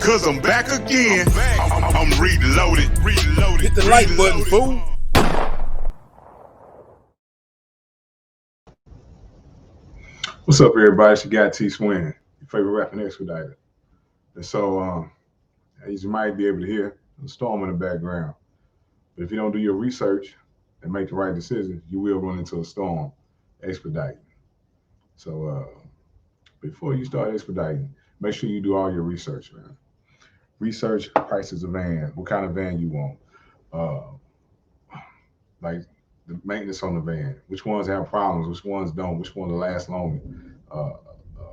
Cause I'm back again. I'm reloaded. Hit the like button, fool. What's up, everybody? It's your guy T Swin, your favorite rapping expediter. And so, as you might be able to hear, there's a storm in the background. But if you don't do your research and make the right decisions, you will run into a storm expediting. So, before you start expediting, make sure you do all your research, man. Research prices of van, what kind of van you want, like the maintenance on the van, which ones have problems, which ones don't, which ones last long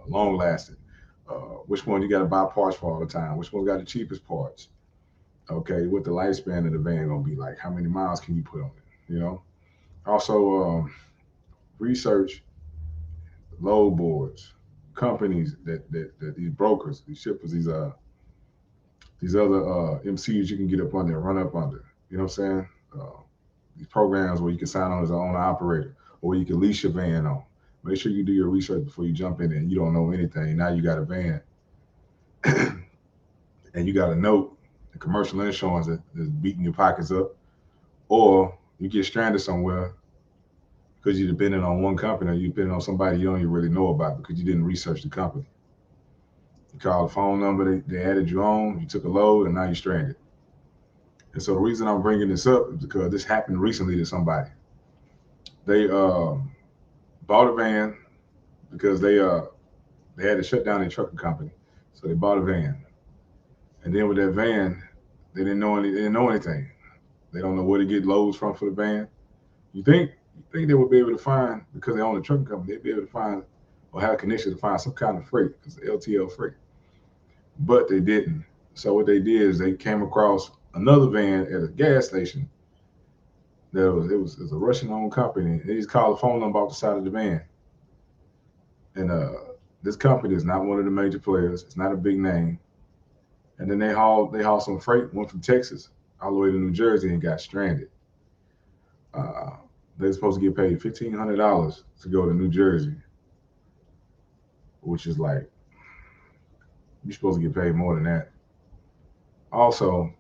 lasting, which one you got to buy parts for all the time, which one's got the cheapest parts. Okay, what the lifespan of the van gonna be like? How many miles can you put on it? Also, research load boards, companies that these brokers, these shippers, these other MCs you can get up under and run up under. You know what I'm saying? These programs where you can sign on as an owner operator, or you can lease your van on. Make sure you do your research before you jump in it and you don't know anything. Now you got a van and you got a note, the commercial insurance that's beating your pockets up, or you get stranded somewhere because you're depending on one company or you're depending on somebody you don't even really know about because you didn't research the company. You call the phone number, they added you on, you took a load, and now you're stranded. And so the reason I'm bringing this up is because this happened recently to somebody. They bought a van because they had to shut down their trucking company, so they bought a van. And then with that van, they didn't know anything. They don't know where to get loads from for the van. You think they would be able to find, because they own a trucking company, they'd be able to find or have a connection to find some kind of freight, because LTL freight. But they didn't. So what they did is they came across another van at a gas station. It was a Russian-owned company. They just called the phone number off the side of the van. And this company is not one of the major players. It's not a big name. And then they hauled some freight, went from Texas all the way to New Jersey and got stranded. They're supposed to get paid $1,500 to go to New Jersey, which is like, you're supposed to get paid more than that. Also,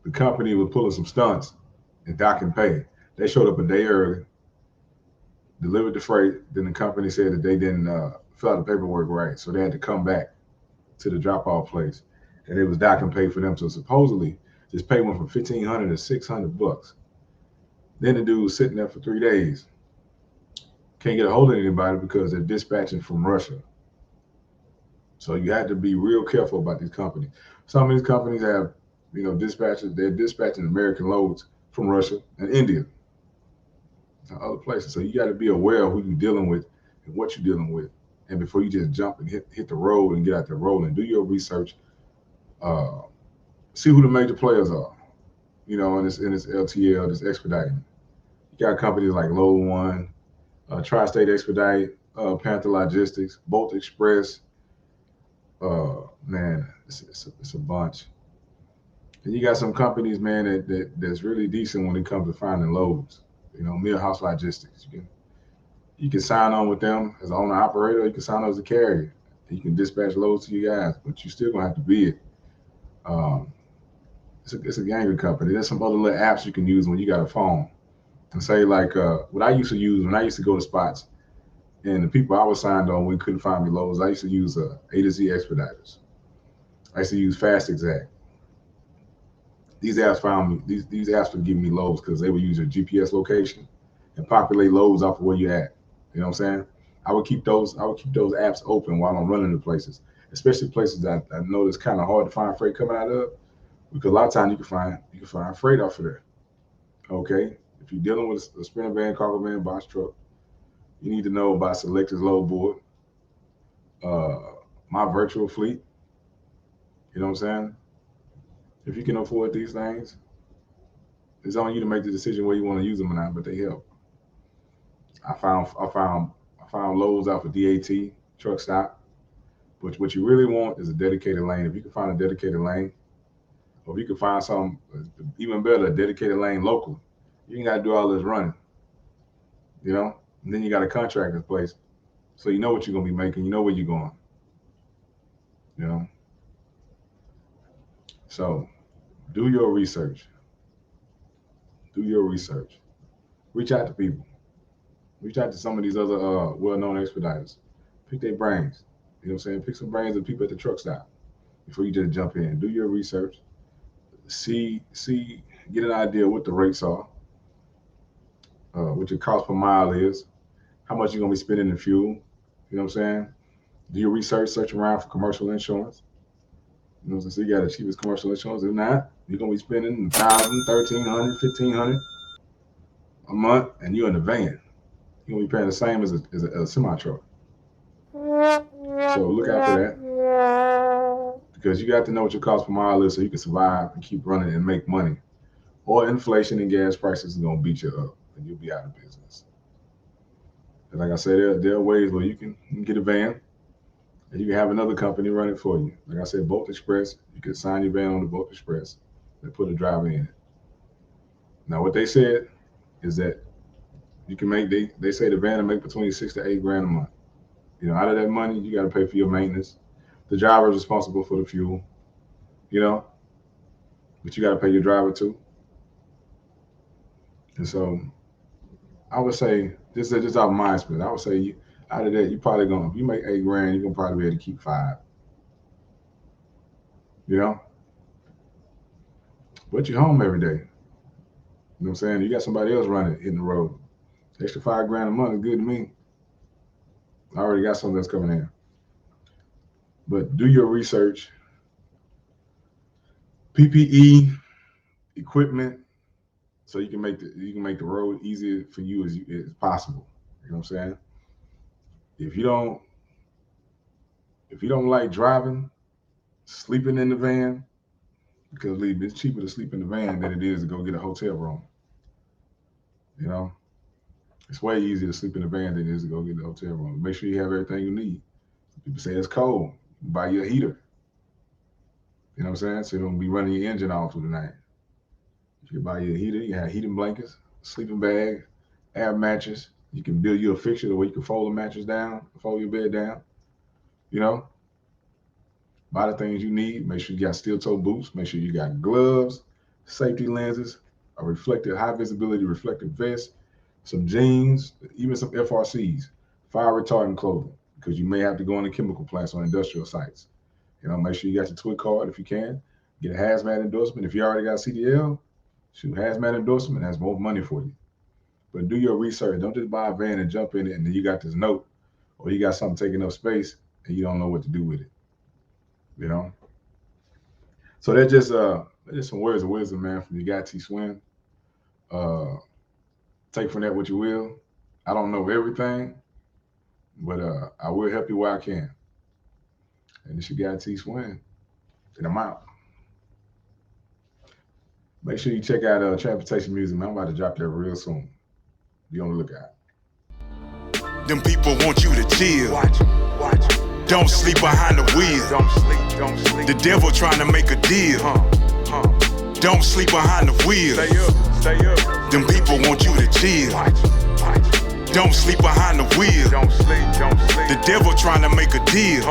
the company was pulling some stunts and dock and pay. They showed up a day early, delivered the freight. Then the company said that they didn't fill out the paperwork right, so they had to come back to the drop-off place, and it was dock and pay for them. So supposedly, this pay went from $1,500 to $600. Then the dude was sitting there for 3 days. Can't get a hold of anybody because they're dispatching from Russia. So you had to be real careful about these companies. Some of these companies have, dispatchers. They're dispatching American loads from Russia and India and other places. So you got to be aware of who you're dealing with and what you're dealing with. And before you just jump and hit the road and get out there rolling, do your research. See who the major players are. In this LTL, this expediting. You got companies like Load One, Tri-State Expedite, Panther Logistics, Bolt Express. Man, it's a bunch. And you got some companies, man, that's really decent when it comes to finding loads. Millhouse Logistics. You can sign on with them as an owner operator. Or you can sign on as a carrier. You can dispatch loads to you guys, but you still gonna have to bid. It's a ganger company. There's some other little apps you can use when you got a phone. And say like what I used to use when I used to go to spots, and the people I was signed on when couldn't find me loads, I used to use A to Z Expeditors. I used to use Fast Exact. These apps found me. These apps would give me loads because they would use your GPS location and populate loads off of where you're at. You know what I'm saying? I would keep those apps open while I'm running to places, especially places that I know it's kind of hard to find freight coming out of, because a lot of times you can find freight off of there. Okay, if you're dealing with a sprinter van, cargo van, box truck, you need to know about Selector's load board, my virtual fleet. You know what I'm saying? If you can afford these things, it's on you to make the decision where you want to use them or not, but they help. I found loads off of DAT, truck stop. But what you really want is a dedicated lane. If you can find a dedicated lane, or if you can find some, even better, a dedicated lane local, you ain't got to do all this running. And then you got a contract in place, so you know what you're gonna be making. You know where you're going. So do your research. Do your research. Reach out to people. Reach out to some of these other well-known expediters. Pick their brains. You know what I'm saying? Pick some brains of people at the truck stop before you just jump in. Do your research. Get an idea what the rates are, what your cost per mile is, how much you're gonna be spending in fuel. You know what I'm saying? Do your research, search around for commercial insurance. You know what I'm saying? So you got the cheapest commercial insurance. If not, you're gonna be spending $1,000, $1,300, $1,500 a month, and you're in the van. You're gonna be paying the same as a semi truck. So look out for that, because you got to know what your cost per mile is so you can survive and keep running and make money. Or inflation and gas prices is gonna beat you up and you'll be out of business. And like I said, there are ways where you can get a van and you can have another company run it for you. Like I said, Bolt Express, you can sign your van on the Bolt Express and put a driver in it. Now what they said is that you can make, they say the van will make between $6 to $8 grand a month. You know, out of that money, you got to pay for your maintenance. The driver is responsible for the fuel, you know, but you got to pay your driver too. And so I would say, this is just our mind split. I would say out of that, you probably gonna, if you make $8 grand, you're gonna probably be able to keep 5. You know? But you're home every day. You know what I'm saying? You got somebody else running, hitting the road. Extra $5 grand a month is good to me. I already got something that's coming in. But do your research. PPE, equipment, so you can make the road easier for you as possible. You know what I'm saying? If you don't like driving, sleeping in the van, because it's cheaper to sleep in the van than it is to go get a hotel room. You know, it's way easier to sleep in the van than it is to go get a hotel room. Make sure you have everything you need. People say it's cold, buy you a heater. You know what I'm saying? So you don't be running your engine all through the night. You can buy you a heater, you have heating blankets, sleeping bag, air mattress. You can build you a fixture the way you can fold a mattress down, fold your bed down. You know, buy the things you need. Make sure you got steel toe boots. Make sure you got gloves, safety lenses, a reflective, high visibility reflective vest, some jeans, even some FRCs, fire retardant clothing, because you may have to go into chemical plants or industrial sites. You know, make sure you got your TWIC card if you can. Get a hazmat endorsement. If you already got a CDL, shoot, hazmat endorsement has more money for you. But do your research. Don't just buy a van and jump in it and then you got this note or you got something taking up space and you don't know what to do with it. You know? So that's just some words of wisdom, man, from your guy T Swin. Take from that what you will. I don't know everything, but I will help you where I can. And it's your guy T Swin. And I'm out. Make sure you check out Transportation Music, man. I'm about to drop that real soon. Be on the lookout. Them people want you to chill. Watch. Don't sleep behind the wheel. Don't sleep. The devil trying to make a deal. Don't sleep behind the wheel. Stay up. Them people want you to chill. Watch. Don't sleep behind the wheel. Don't sleep. The devil trying to make a deal.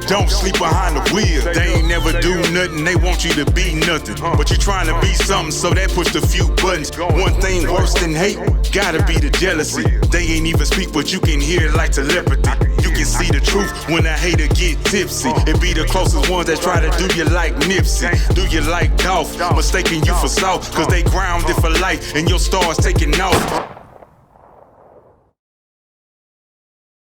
Don't sleep behind the wheel. They ain't never do nothing, they want you to be nothing. But you're trying to be something, so that pushed a few buttons. One thing worse than hate, gotta be the jealousy. They ain't even speak, but you can hear it like telepathy. You can see the truth when a hater get tipsy. It be the closest ones that try to do you like Nipsey. Do you like Dolph, mistaking you for South, cause they grounded for life and your stars taking off.